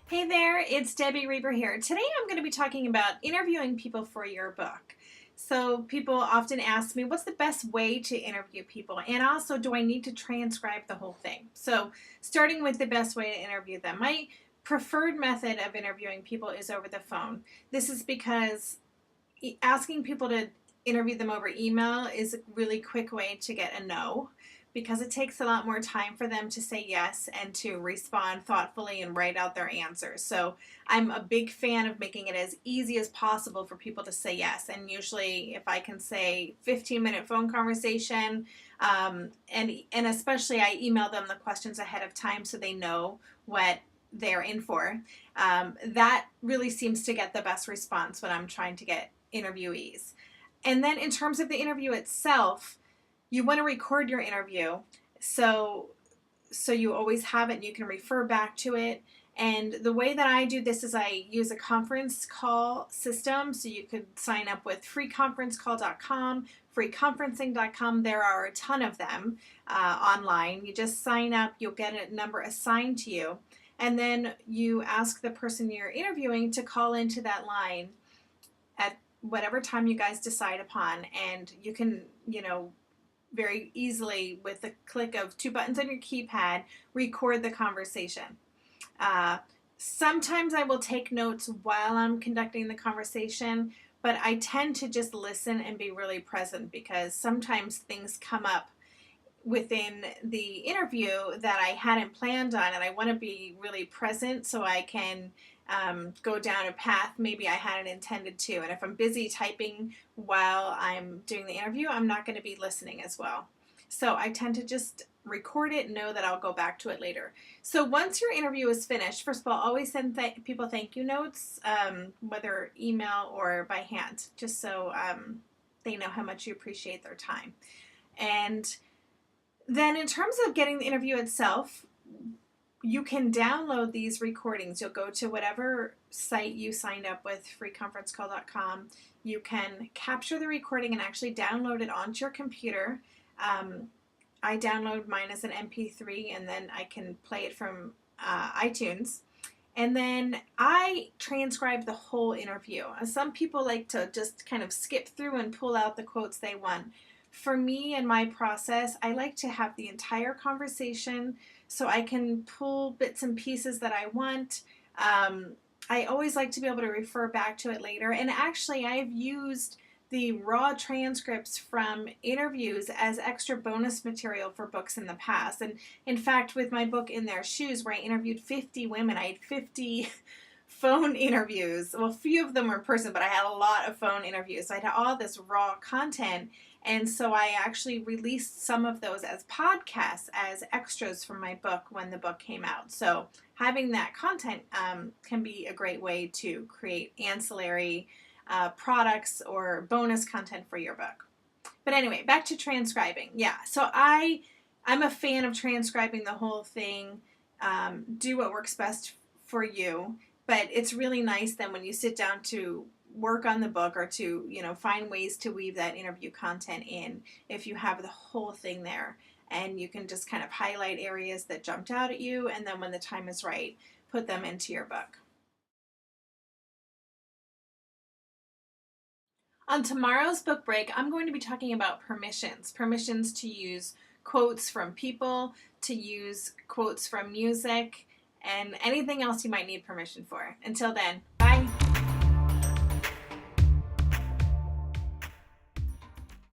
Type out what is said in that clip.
Hey there, it's Debbie Reber here. Today I'm going to be talking about interviewing people for your book. So people often ask me, what's the best way to interview people? And also, do I need to transcribe the whole thing? So starting with the best way to interview them. My preferred method of interviewing people is over the phone. This is because asking people to interview them over email is a really quick way to get a no, because it takes a lot more time for them to say yes and to respond thoughtfully and write out their answers. So I'm a big fan of making it as easy as possible for people to say yes. And usually if I can say 15-minute phone conversation, and especially I email them the questions ahead of time so they know what they're in for. That really seems to get the best response when I'm trying to get interviewees. And then in terms of the interview itself, you want to record your interview so you always have it and you can refer back to it. And the way that I do this is I use a conference call system. So you could sign up with freeconferencecall.com, freeconferencing.com. There are a ton of them online. You just sign up, you'll get a number assigned to you, and then you ask the person you're interviewing to call into that line at whatever time you guys decide upon. And you can, very easily, with the click of two buttons on your keypad, record the conversation. Sometimes I will take notes while I'm conducting the conversation, but I tend to just listen and be really present, because sometimes things come up within the interview that I hadn't planned on, and I want to be really present so I can go down a path maybe I hadn't intended to. And if I'm busy typing while I'm doing the interview, I'm not going to be listening as well. So I tend to just record it and know that I'll go back to it later. So once your interview is finished, first of all, always send people thank you notes, whether email or by hand, just so they know how much you appreciate their time. And then in terms of getting the interview itself, you can download these recordings. You'll go to whatever site you signed up with, freeconferencecall.com. You can capture the recording and actually download it onto your computer. I download mine as an MP3, and then I can play it from iTunes. And then I transcribe the whole interview. Some people like to just kind of skip through and pull out the quotes they want. For me and my process, I like to have the entire conversation so I can pull bits and pieces that I want. I always like to be able to refer back to it later. And actually, I've used the raw transcripts from interviews as extra bonus material for books in the past. And in fact, with my book In Their Shoes, where I interviewed 50 women, I had 50 phone interviews. Well, a few of them were in person, but I had a lot of phone interviews. So I had all this raw content. And so I actually released some of those as podcasts, as extras from my book when the book came out. So having that content can be a great way to create ancillary products or bonus content for your book. But anyway, back to transcribing. Yeah, so I'm a fan of transcribing the whole thing. Do what works best for you. But it's really nice then when you sit down to work on the book, or to find ways to weave that interview content in, if you have the whole thing there, and you can just kind of highlight areas that jumped out at you, and then when the time is right, put them into your book. On tomorrow's book break, I'm going to be talking about permissions to use quotes from people, to use quotes from music, and anything else you might need permission for. Until then, bye.